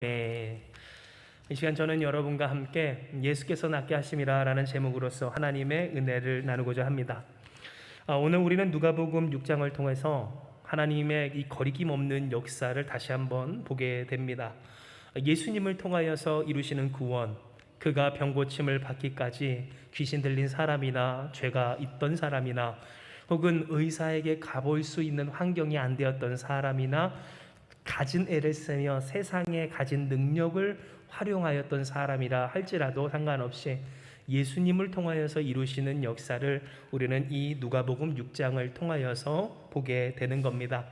네, 이 시간 저는 여러분과 함께 예수께서 낫게 하심이라 라는 제목으로서 하나님의 은혜를 나누고자 합니다. 오늘 우리는 누가복음 6장을 통해서 하나님의 이 거리낌 없는 역사를 다시 한번 보게 됩니다. 예수님을 통하여서 이루시는 구원, 그가 병고침을 받기까지 귀신 들린 사람이나 죄가 있던 사람이나 혹은 의사에게 가볼 수 있는 환경이 안 되었던 사람이나 가진 애를 쓰며 세상에 가진 능력을 활용하였던 사람이라 할지라도 상관없이 예수님을 통하여서 이루시는 역사를 우리는 이 누가복음 6장을 통하여서 보게 되는 겁니다.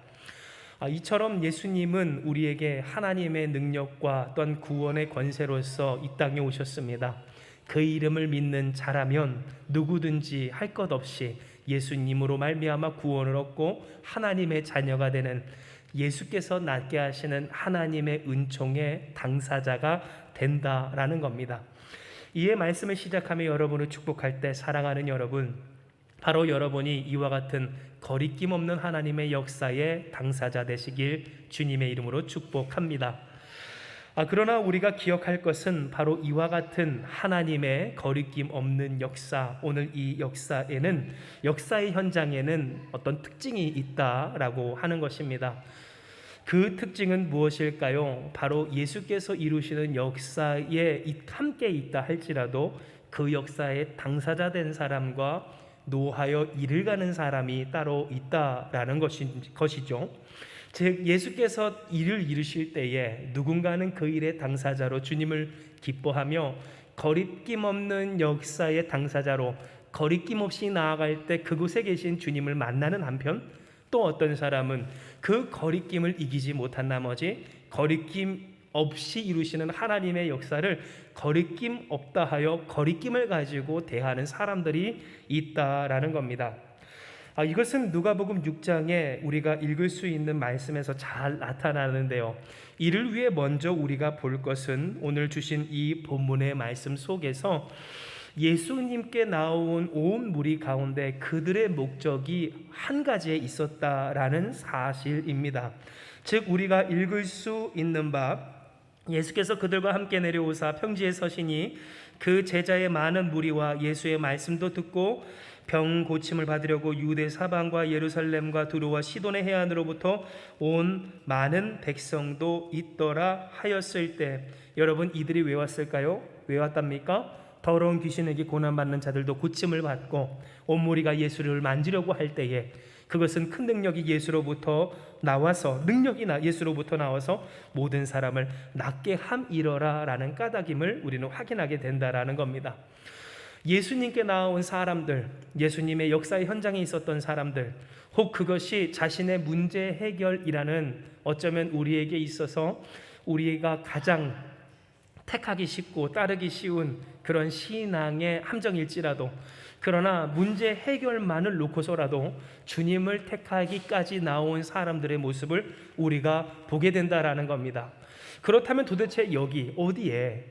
이처럼 예수님은 우리에게 하나님의 능력과 또한 구원의 권세로서 이 땅에 오셨습니다. 그 이름을 믿는 자라면 누구든지 할 것 없이 예수님으로 말미암아 구원을 얻고 하나님의 자녀가 되는, 예수께서 낫게 하시는 하나님의 은총의 당사자가 된다라는 겁니다. 이에 말씀을 시작하며 여러분을 축복할 때, 사랑하는 여러분, 바로 여러분이 이와 같은 거리낌 없는 하나님의 역사의 당사자 되시길 주님의 이름으로 축복합니다. 그러나 우리가 기억할 것은 바로 이와 같은 하나님의 거리낌 없는 역사, 오늘 이 역사에는, 역사의 현장에는 어떤 특징이 있다라고 하는 것입니다. 그 특징은 무엇일까요? 바로 예수께서 이루시는 역사에 함께 있다 할지라도 그 역사의 당사자 된 사람과 노하여 일을 가는 사람이 따로 있다라는 것이죠. 즉 예수께서 일을 이루실 때에 누군가는 그 일의 당사자로 주님을 기뻐하며, 거리낌 없는 역사의 당사자로 거리낌 없이 나아갈 때 그곳에 계신 주님을 만나는 한편, 또 어떤 사람은 그 거리낌을 이기지 못한 나머지 거리낌 없이 이루시는 하나님의 역사를 거리낌 없다 하여 거리낌을 가지고 대하는 사람들이 있다라는 겁니다. 이것은 누가복음 6장에 우리가 읽을 수 있는 말씀에서 잘 나타나는데요. 이를 위해 먼저 우리가 볼 것은 오늘 주신 이 본문의 말씀 속에서 예수님께 나온 온 무리 가운데 그들의 목적이 한 가지에 있었다라는 사실입니다. 즉 우리가 읽을 수 있는 바, 예수께서 그들과 함께 내려오사 평지에 서시니 그 제자의 많은 무리와 예수의 말씀도 듣고 병 고침을 받으려고 유대 사방과 예루살렘과 두로와 시돈의 해안으로부터 온 많은 백성도 있더라 하였을 때, 여러분 이들이 왜 왔을까요? 왜 왔답니까? 더러운 귀신에게 고난받는 자들도 고침을 받고 온 무리가 예수를 만지려고 할 때에, 그것은 큰 능력이 예수로부터 나와서, 예수로부터 나와서 모든 사람을 낫게 함이러라 라는 까닭임을 우리는 확인하게 된다라는 겁니다. 예수님께 나온 사람들, 예수님의 역사의 현장에 있었던 사람들, 혹 그것이 자신의 문제 해결이라는, 어쩌면 우리에게 있어서 우리가 가장 택하기 쉽고 따르기 쉬운 그런 신앙의 함정일지라도, 그러나 문제 해결만을 놓고서라도 주님을 택하기까지 나온 사람들의 모습을 우리가 보게 된다라는 겁니다. 그렇다면 도대체 여기 어디에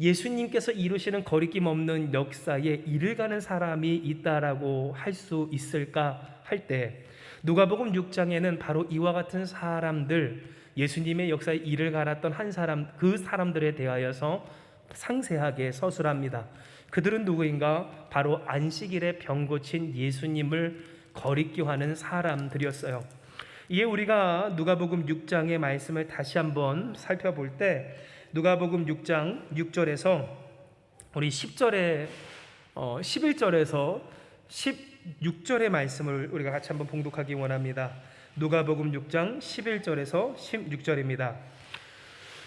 예수님께서 이루시는 거리낌 없는 역사에 일을 가는 사람이 있다라고 할 수 있을까 할 때, 누가복음 6장에는 바로 이와 같은 사람들, 예수님의 역사에 일을 갈았던 한 사람, 그 사람들에 대하여서 상세하게 서술합니다. 그들은 누구인가? 바로 안식일에 병 고친 예수님을 거리끼하는 사람들이었어요. 이에 우리가 누가복음 6장의 말씀을 다시 한번 살펴볼 때, 누가복음 6장 6절에서 우리 10절에 11절에서 16절의 말씀을 우리가 같이 한번 봉독하기 원합니다. 누가복음 6장 11절에서 16절입니다.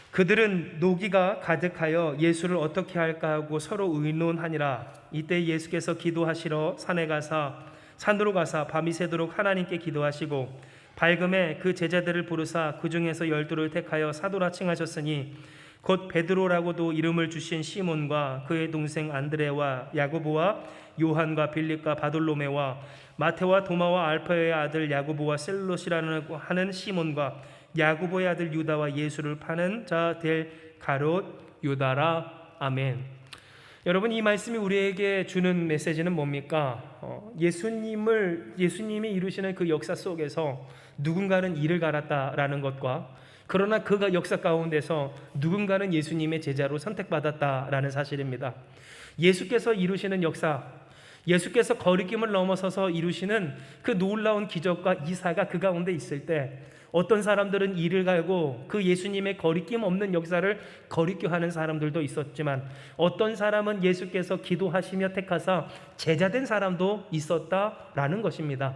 그들은 노기가 가득하여 예수를 어떻게 할까 하고 서로 의논하니라. 이때 예수께서 기도하시러 산으로 가사 밤이 새도록 하나님께 기도하시고 밝음에 그 제자들을 부르사 그 중에서 12를 택하여 사도라 칭하셨으니, 곧 베드로라고도 이름을 주신 시몬과 그의 동생 안드레와 야고보와 요한과 빌립과 바돌로메와 마테와 도마와 알파의 아들 야고보와 셀롯이라는 하는 시몬과 야고보의 아들 유다와 예수를 파는 자 될 가롯 유다라. 아멘. 여러분, 이 말씀이 우리에게 주는 메시지는 뭡니까? 예수님이 이루시는 그 역사 속에서 누군가는 일을 갈았다라는 것과 그러나 그가 역사 가운데서 누군가는 예수님의 제자로 선택받았다라는 사실입니다. 예수께서 이루시는 역사, 예수께서 거리낌을 넘어서서 이루시는 그 놀라운 기적과 이사가 그 가운데 있을 때 어떤 사람들은 이를 갈고 그 예수님의 거리낌 없는 역사를 거리껴하는 사람들도 있었지만 어떤 사람은 예수께서 기도하시며 택하사 제자된 사람도 있었다라는 것입니다.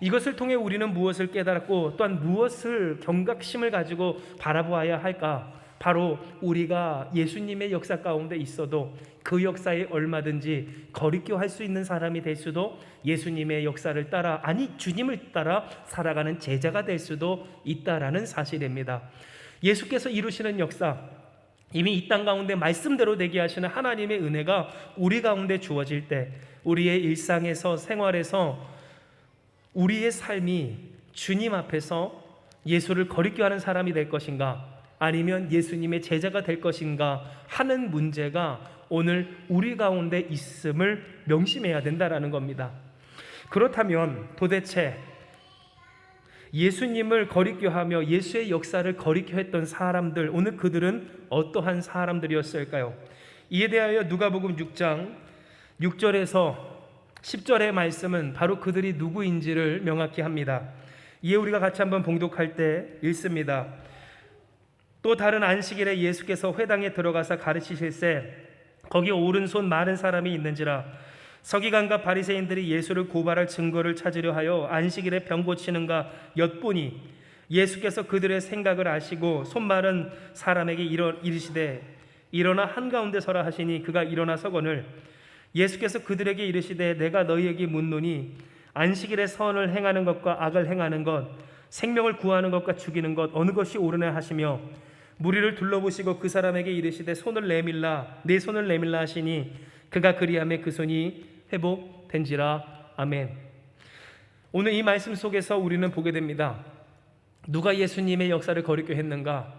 이것을 통해 우리는 무엇을 깨달았고 또한 무엇을 경각심을 가지고 바라보아야 할까? 바로 우리가 예수님의 역사 가운데 있어도 그 역사에 얼마든지 거리껴할 수 있는 사람이 될 수도, 예수님의 역사를 따라, 아니 주님을 따라 살아가는 제자가 될 수도 있다라는 사실입니다. 예수께서 이루시는 역사, 이미 이 땅 가운데 말씀대로 되게 하시는 하나님의 은혜가 우리 가운데 주어질 때 우리의 일상에서, 생활에서 우리의 삶이 주님 앞에서 예수를 거리껴하는 사람이 될 것인가, 아니면 예수님의 제자가 될 것인가 하는 문제가 오늘 우리 가운데 있음을 명심해야 된다라는 겁니다. 그렇다면 도대체 예수님을 거리껴하며 예수의 역사를 거리켜 했던 사람들, 오늘 그들은 어떠한 사람들이었을까요? 이에 대하여 누가복음 6장 6절에서 10절의 말씀은 바로 그들이 누구인지를 명확히 합니다. 이에 우리가 같이 한번 봉독할 때 읽습니다. 또 다른 안식일에 예수께서 회당에 들어가서 가르치실세 거기 오른손 많은 사람이 있는지라 서기관과 바리새인들이 예수를 고발할 증거를 찾으려 하여 안식일에 병 고치는가 엿보니 예수께서 그들의 생각을 아시고 손 마른 사람에게 이르시되 일어나 한가운데 서라 하시니 그가 일어나 서거늘 예수께서 그들에게 이르시되 내가 너희에게 묻노니 안식일에 선을 행하는 것과 악을 행하는 것, 생명을 구하는 것과 죽이는 것 어느 것이 옳으냐 하시며 무리를 둘러보시고 그 사람에게 이르시되 손을 내밀라, 내 손을 내밀라 하시니 그가 그리하매 그 손이 회복된지라. 아멘. 오늘 이 말씀 속에서 우리는 보게 됩니다. 누가 예수님의 역사를 거리껴 했는가?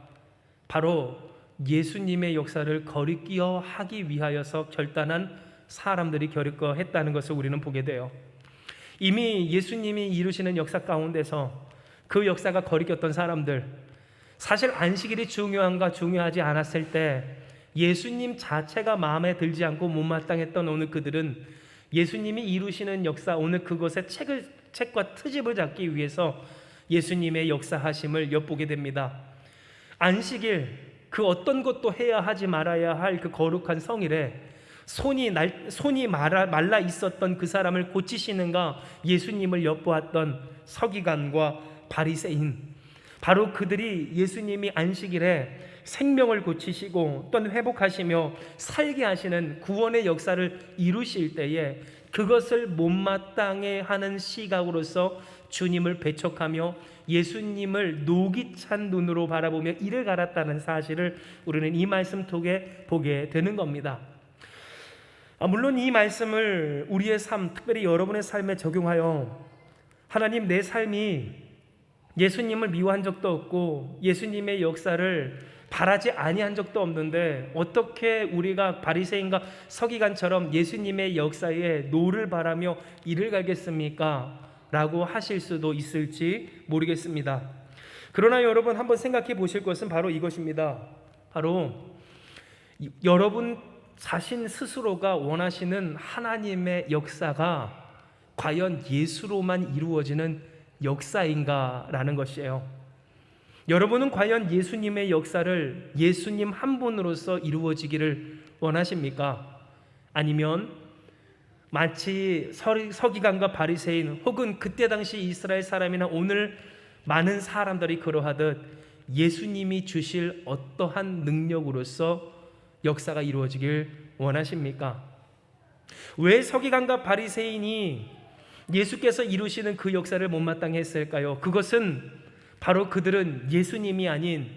바로 예수님의 역사를 거리끼어 하기 위하여서 결단한 사람들이 거리껴 했다는 것을 우리는 보게 돼요. 이미 예수님이 이루시는 역사 가운데서 그 역사가 거리꼈던 사람들, 사실 안식일이 중요한가 중요하지 않았을 때 예수님 자체가 마음에 들지 않고 못마땅했던 오늘 그들은 예수님이 이루시는 역사, 오늘 그것의 책과 트집을 잡기 위해서 예수님의 역사하심을 엿보게 됩니다. 안식일, 그 어떤 것도 해야 하지 말아야 할 그 거룩한 성일에 손이 말라 있었던 그 사람을 고치시는가 예수님을 엿보았던 서기관과 바리새인, 바로 그들이 예수님이 안식일에 생명을 고치시고 또한 회복하시며 살게 하시는 구원의 역사를 이루실 때에 그것을 못마땅해 하는 시각으로서 주님을 배척하며 예수님을 노기 찬 눈으로 바라보며 이를 갈았다는 사실을 우리는 이 말씀 속에 보게 되는 겁니다. 물론 이 말씀을 우리의 삶, 특별히 여러분의 삶에 적용하여 하나님, 내 삶이 예수님을 미워한 적도 없고 예수님의 역사를 바라지 아니한 적도 없는데 어떻게 우리가 바리새인과 서기관처럼 예수님의 역사에 노를 바라며 이를 갈겠습니까? 라고 하실 수도 있을지 모르겠습니다. 그러나 여러분 한번 생각해 보실 것은 바로 이것입니다. 바로 여러분 자신 스스로가 원하시는 하나님의 역사가 과연 예수로만 이루어지는 역사인가라는 것이에요. 여러분은 과연 예수님의 역사를 예수님 한 분으로서 이루어지기를 원하십니까? 아니면 마치 서기관과 바리새인 혹은 그때 당시 이스라엘 사람이나 오늘 많은 사람들이 그러하듯 예수님이 주실 어떠한 능력으로서 역사가 이루어지길 원하십니까? 왜 서기관과 바리새인이 예수께서 이루시는 그 역사를 못마땅해 했을까요? 그것은 바로 그들은 예수님이 아닌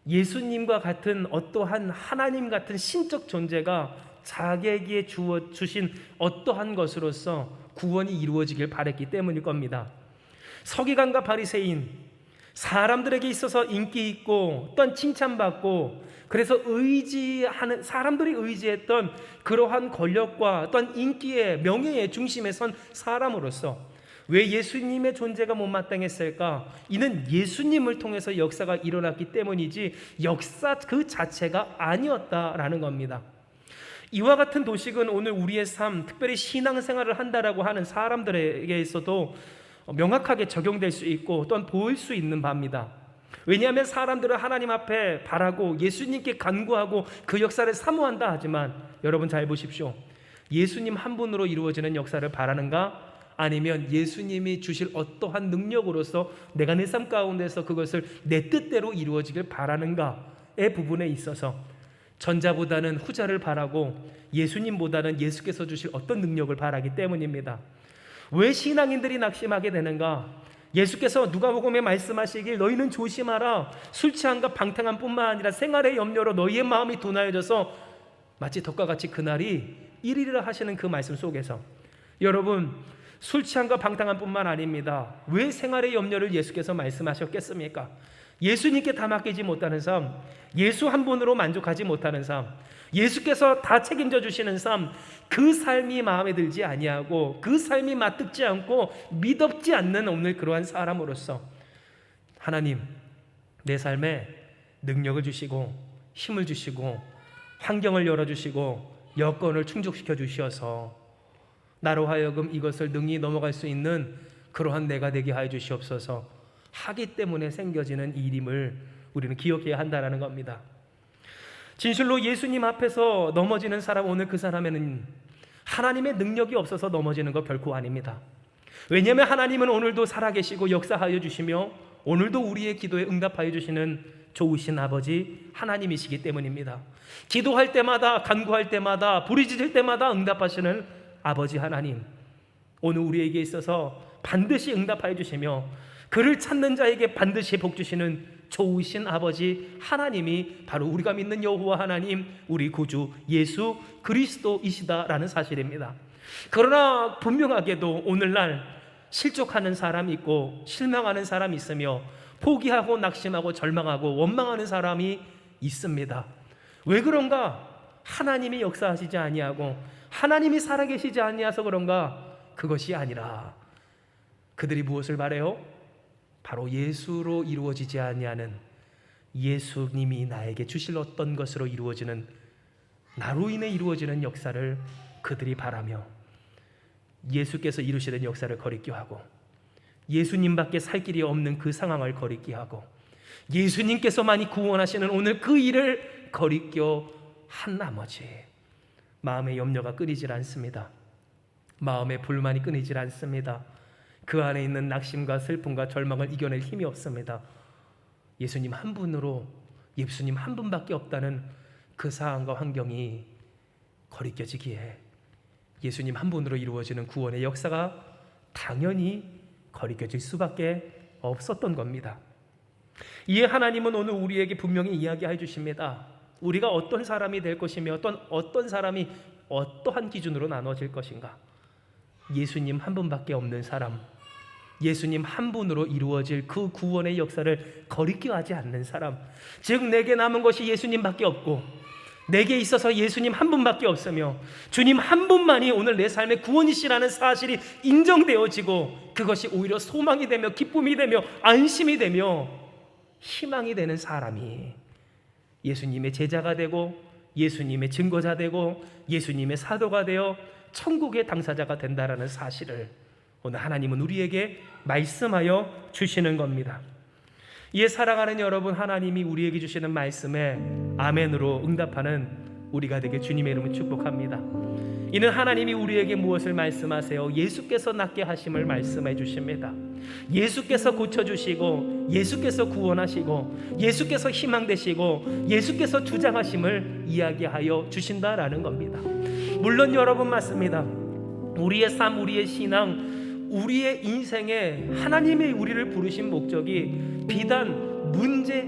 예수님과 같은 어떠한 하나님 같은 신적 존재가 자기에게 주신 어떠한 것으로서 구원이 이루어지길 바랬기 때문일 겁니다. 서기관과 바리새인, 사람들에게 있어서 인기 있고 또한 칭찬받고 그래서 사람들이 의지했던 그러한 권력과 또한 인기의, 명예의 중심에 선 사람으로서 왜 예수님의 존재가 못마땅했을까? 이는 예수님을 통해서 역사가 일어났기 때문이지 역사 그 자체가 아니었다라는 겁니다. 이와 같은 도식은 오늘 우리의 삶, 특별히 신앙생활을 한다라고 하는 사람들에게 있어도 명확하게 적용될 수 있고 또한 보일 수 있는 바입니다. 왜냐하면 사람들은 하나님 앞에 바라고 예수님께 간구하고 그 역사를 사모한다 하지만 여러분 잘 보십시오. 예수님 한 분으로 이루어지는 역사를 바라는가? 아니면 예수님이 주실 어떠한 능력으로서 내가 내 삶 가운데서 그것을 내 뜻대로 이루어지길 바라는가의 부분에 있어서 전자보다는 후자를 바라고 예수님보다는 예수께서 주실 어떤 능력을 바라기 때문입니다. 왜 신앙인들이 낙심하게 되는가? 예수께서 누가복음에 말씀하시길 너희는 조심하라. 술 취함과 방탕함뿐만 아니라 생활의 염려로 너희의 마음이 둔하여져서 마치 덕과 같이 그날이 일이라 하시는 그 말씀 속에서 여러분 술 취함과 방탕함뿐만 아닙니다. 왜 생활의 염려를 예수께서 말씀하셨겠습니까? 예수님께 다 맡기지 못하는 삶, 예수 한 분으로 만족하지 못하는 삶, 예수께서 다 책임져 주시는 삶, 그 삶이 마음에 들지 아니하고 그 삶이 맞듣지 않고 믿업지 않는 오늘 그러한 사람으로서 하나님 내 삶에 능력을 주시고 힘을 주시고 환경을 열어주시고 여건을 충족시켜 주셔서 나로 하여금 이것을 능히 넘어갈 수 있는 그러한 내가 되게 하여 주시옵소서 하기 때문에 생겨지는 일임을 우리는 기억해야 한다는 겁니다. 진실로 예수님 앞에서 넘어지는 사람, 오늘 그 사람에는 하나님의 능력이 없어서 넘어지는 것 결코 아닙니다. 왜냐하면 하나님은 오늘도 살아계시고 역사하여 주시며 오늘도 우리의 기도에 응답하여 주시는 좋으신 아버지 하나님이시기 때문입니다. 기도할 때마다 간구할 때마다 부르짖을 때마다 응답하시는 아버지 하나님, 오늘 우리에게 있어서 반드시 응답하여 주시며 그를 찾는 자에게 반드시 복 주시는 좋으신 아버지 하나님이 바로 우리가 믿는 여호와 하나님, 우리 구주 예수 그리스도이시다라는 사실입니다. 그러나 분명하게도 오늘날 실족하는 사람이 있고 실망하는 사람이 있으며 포기하고 낙심하고 절망하고 원망하는 사람이 있습니다. 왜 그런가? 하나님이 역사하시지 아니하고 하나님이 살아계시지 아니하서 그런가? 그것이 아니라 그들이 무엇을 바래요? 바로 예수로 이루어지지 아니하는, 예수님이 나에게 주실 어떤 것으로 이루어지는, 나로 인해 이루어지는 역사를 그들이 바라며 예수께서 이루시는 역사를 거리게 하고 예수님밖에 살 길이 없는 그 상황을 거리게 하고 예수님께서만이 구원하시는 오늘 그 일을 거리게 한 나머지 마음의 염려가 끊이질 않습니다. 마음의 불만이 끊이질 않습니다. 그 안에 있는 낙심과 슬픔과 절망을 이겨낼 힘이 없습니다. 예수님 한 분으로, 예수님 한 분밖에 없다는 그 상황과 환경이 거리껴지기에 예수님 한 분으로 이루어지는 구원의 역사가 당연히 거리껴질 수밖에 없었던 겁니다. 이에 하나님은 오늘 우리에게 분명히 이야기해 주십니다. 우리가 어떤 사람이 될 것이며 어떤 사람이 어떠한 기준으로 나눠질 것인가. 예수님 한 분밖에 없는 사람, 예수님 한 분으로 이루어질 그 구원의 역사를 거리끼 하지 않는 사람, 즉 내게 남은 것이 예수님밖에 없고 내게 있어서 예수님 한 분밖에 없으며 주님 한 분만이 오늘 내 삶의 구원이시라는 사실이 인정되어지고 그것이 오히려 소망이 되며 기쁨이 되며 안심이 되며 희망이 되는 사람이 예수님의 제자가 되고 예수님의 증거자 되고 예수님의 사도가 되어 천국의 당사자가 된다라는 사실을 오늘 하나님은 우리에게 말씀하여 주시는 겁니다. 이에 사랑하는 여러분, 하나님이 우리에게 주시는 말씀에 아멘으로 응답하는 우리가 되길 주님의 이름으로 축복합니다. 이는 하나님이 우리에게 무엇을 말씀하세요? 예수께서 낫게 하심을 말씀해 주십니다. 예수께서 고쳐주시고 예수께서 구원하시고 예수께서 희망 되시고 예수께서 주장하심을 이야기하여 주신다라는 겁니다. 물론 여러분 맞습니다. 우리의 삶, 우리의 신앙, 우리의 인생에 하나님이 우리를 부르신 목적이 비단 문제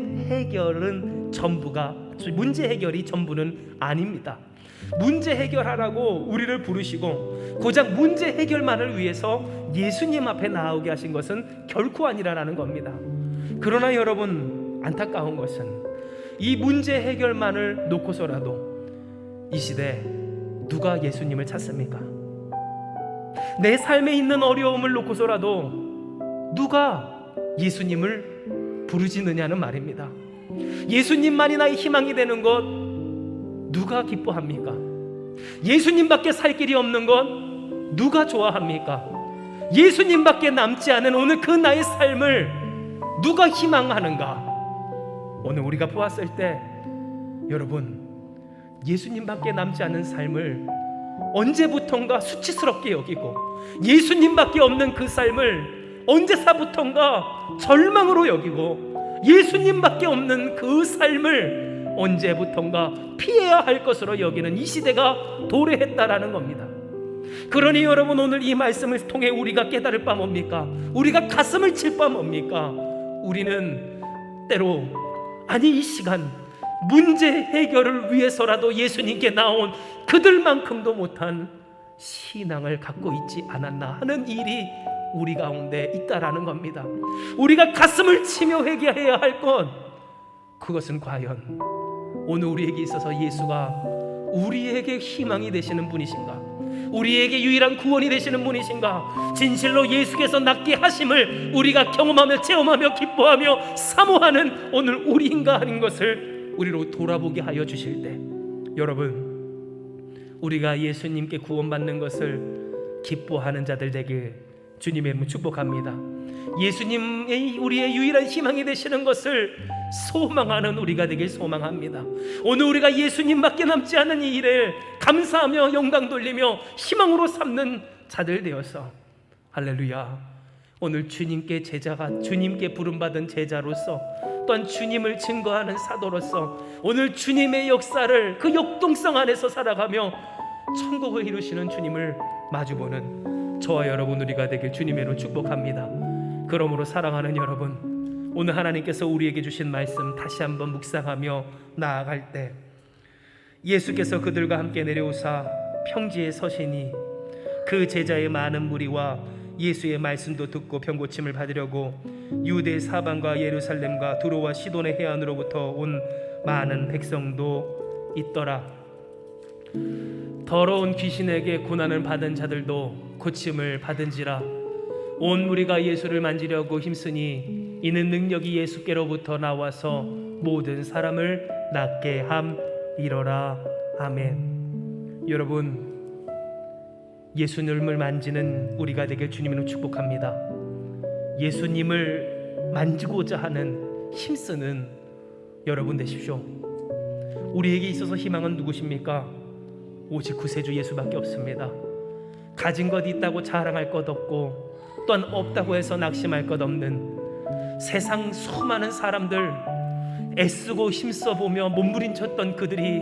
해결이 전부는 아닙니다. 문제 해결하라고 우리를 부르시고 고작 문제 해결만을 위해서 예수님 앞에 나오게 하신 것은 결코 아니라는 겁니다. 그러나 여러분, 안타까운 것은 이 문제 해결만을 놓고서라도 이 시대 누가 예수님을 찾습니까? 내 삶에 있는 어려움을 놓고서라도 누가 예수님을 부르짖느냐는 말입니다. 예수님만이 나의 희망이 되는 것 누가 기뻐합니까? 예수님밖에 살 길이 없는 것 누가 좋아합니까? 예수님밖에 남지 않은 오늘 그 나의 삶을 누가 희망하는가? 오늘 우리가 보았을 때 여러분, 예수님밖에 남지 않은 삶을 언제부턴가 수치스럽게 여기고 예수님밖에 없는 그 삶을 언제사부턴가 절망으로 여기고 예수님밖에 없는 그 삶을 언제부턴가 피해야 할 것으로 여기는 이 시대가 도래했다라는 겁니다. 그러니 여러분, 오늘 이 말씀을 통해 우리가 깨달을 바 뭡니까? 우리가 가슴을 칠 바 뭡니까? 우리는 때로, 아니 이 시간 문제 해결을 위해서라도 예수님께 나온 그들만큼도 못한 신앙을 갖고 있지 않았나 하는 일이 우리 가운데 있다라는 겁니다. 우리가 가슴을 치며 회개해야 할 것, 그것은 과연 오늘 우리에게 있어서 예수가 우리에게 희망이 되시는 분이신가? 우리에게 유일한 구원이 되시는 분이신가? 진실로 예수께서 낫게 하심을 우리가 경험하며 체험하며 기뻐하며 사모하는 오늘 우리인가 하는 것을 우리로 돌아보게 하여 주실 때, 여러분, 우리가 예수님께 구원받는 것을 기뻐하는 자들 되길 주님의 이름으로 축복합니다. 예수님의 우리의 유일한 희망이 되시는 것을 소망하는 우리가 되길 소망합니다. 오늘 우리가 예수님밖에 남지 않은 이 일을 감사하며 영광 돌리며 희망으로 삼는 자들 되어서, 할렐루야, 오늘 주님께 제자가, 주님께 부름받은 제자로서, 또한 주님을 증거하는 사도로서 오늘 주님의 역사를, 그 역동성 안에서 살아가며 천국을 이루시는 주님을 마주보는 저와 여러분 우리가 되길 주님의 이름으로 축복합니다. 그러므로 사랑하는 여러분, 오늘 하나님께서 우리에게 주신 말씀 다시 한번 묵상하며 나아갈 때, 예수께서 그들과 함께 내려오사 평지에 서시니 그 제자의 많은 무리와 예수의 말씀도 듣고 병고침을 받으려고 유대 사방과 예루살렘과 두로와 시돈의 해안으로부터 온 많은 백성도 있더라. 더러운 귀신에게 고난을 받은 자들도 고침을 받은지라. 온 무리가 예수를 만지려고 힘쓰니 이는 능력이 예수께로부터 나와서 모든 사람을 낫게 함이러라. 아멘. 여러분, 예수님을 만지는 우리가 되길 주님으로 축복합니다. 예수님을 만지고자 하는 힘쓰는 여러분 되십시오. 우리에게 있어서 희망은 누구십니까? 오직 구세주 예수밖에 없습니다. 가진 것 있다고 자랑할 것 없고, 또한 없다고 해서 낙심할 것 없는 세상 수많은 사람들, 애쓰고 힘써보며 몸부림쳤던 그들이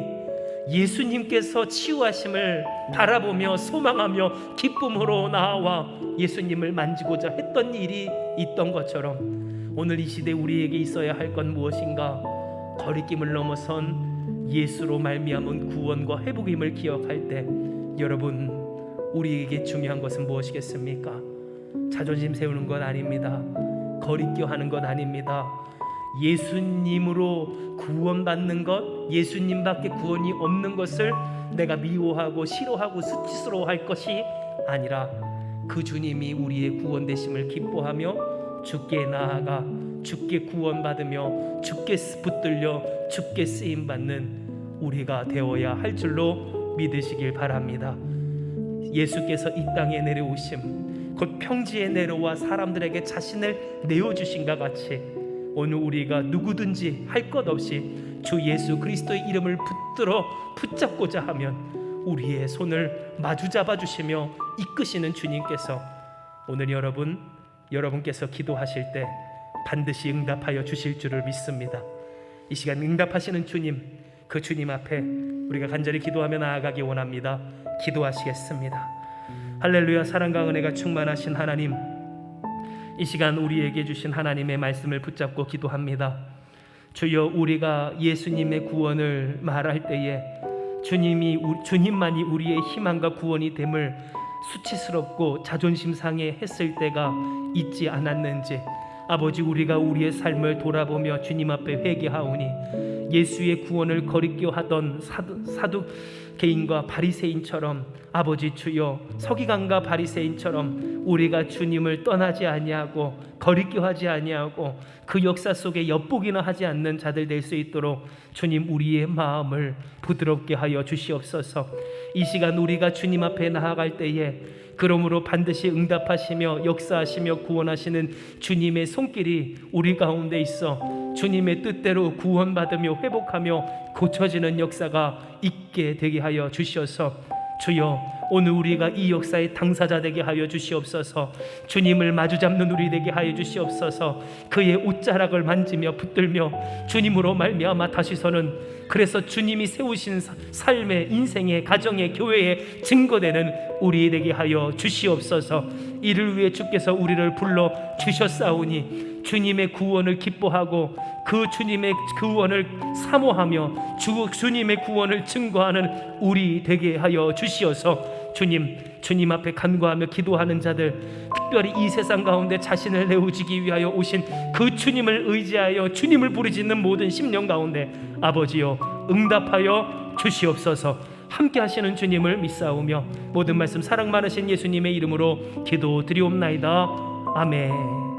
예수님께서 치유하심을 바라보며 소망하며 기쁨으로 나와 예수님을 만지고자 했던 일이 있던 것처럼, 오늘 이 시대 우리에게 있어야 할 건 무엇인가? 거리낌을 넘어선 예수로 말미암은 구원과 회복임을 기억할 때, 여러분, 우리에게 중요한 것은 무엇이겠습니까? 자존심 세우는 건 아닙니다. 거리껴 하는 건 아닙니다. 예수님으로 구원받는 것, 예수님밖에 구원이 없는 것을 내가 미워하고 싫어하고 수치스러워할 것이 아니라, 그 주님이 우리의 구원 되심을 기뻐하며 주께 나아가 주께 구원받으며 주께 붙들려 주께 쓰임받는 우리가 되어야 할 줄로 믿으시길 바랍니다. 예수께서 이 땅에 내려오심, 곧 평지에 내려와 사람들에게 자신을 내어주신과 같이 오늘 우리가 누구든지 할 것 없이 주 예수 그리스도의 이름을 붙들어 붙잡고자 하면 우리의 손을 마주 잡아주시며 이끄시는 주님께서 오늘 여러분께서 기도하실 때 반드시 응답하여 주실 줄을 믿습니다. 이 시간 응답하시는 주님, 그 주님 앞에 우리가 간절히 기도하며 나아가기 원합니다. 기도하시겠습니다. 할렐루야. 사랑과 은혜가 충만하신 하나님, 이 시간 우리에게 주신 하나님의 말씀을 붙잡고 기도합니다. 주여, 우리가 예수님의 구원을 말할 때에 주님만이 우리의 희망과 구원이 됨을 수치스럽고 자존심 상해 했을 때가 있지 않았는지, 아버지, 우리가 우리의 삶을 돌아보며 주님 앞에 회개하오니 예수의 구원을 거리껴 하던 개인과 바리새인처럼 아버지 주여 서기관과 바리새인처럼 우리가 주님을 떠나지 아니하고 거리끼하지 아니하고 그 역사 속에 엿보기나 하지 않는 자들 될 수 있도록 주님 우리의 마음을 부드럽게 하여 주시옵소서. 이 시간 우리가 주님 앞에 나아갈 때에 그러므로 반드시 응답하시며 역사하시며 구원하시는 주님의 손길이 우리 가운데 있어 주님의 뜻대로 구원받으며 회복하며 고쳐지는 역사가 있게 되게 하여 주시옵소서. 주여 오늘 우리가 이 역사의 당사자 되게 하여 주시옵소서. 주님을 마주잡는 우리 되게 하여 주시옵소서. 그의 옷자락을 만지며 붙들며 주님으로 말미암아 다시서는 그래서 주님이 세우신 삶의 인생의 가정의 교회의 증거되는 우리 되게 하여 주시옵소서. 이를 위해 주께서 우리를 불러 주셨사오니 주님의 구원을 기뻐하고 그 주님의 구원을 사모하며 주님의 구원을 증거하는 우리 되게 하여 주시어서 주님 앞에 간구하며 기도하는 자들, 특별히 이 세상 가운데 자신을 내어주기 위하여 오신 그 주님을 의지하여 주님을 부르짖는 모든 심령 가운데 아버지여 응답하여 주시옵소서. 함께 하시는 주님을 믿사오며 모든 말씀 사랑 많으신 예수님의 이름으로 기도드리옵나이다. 아멘.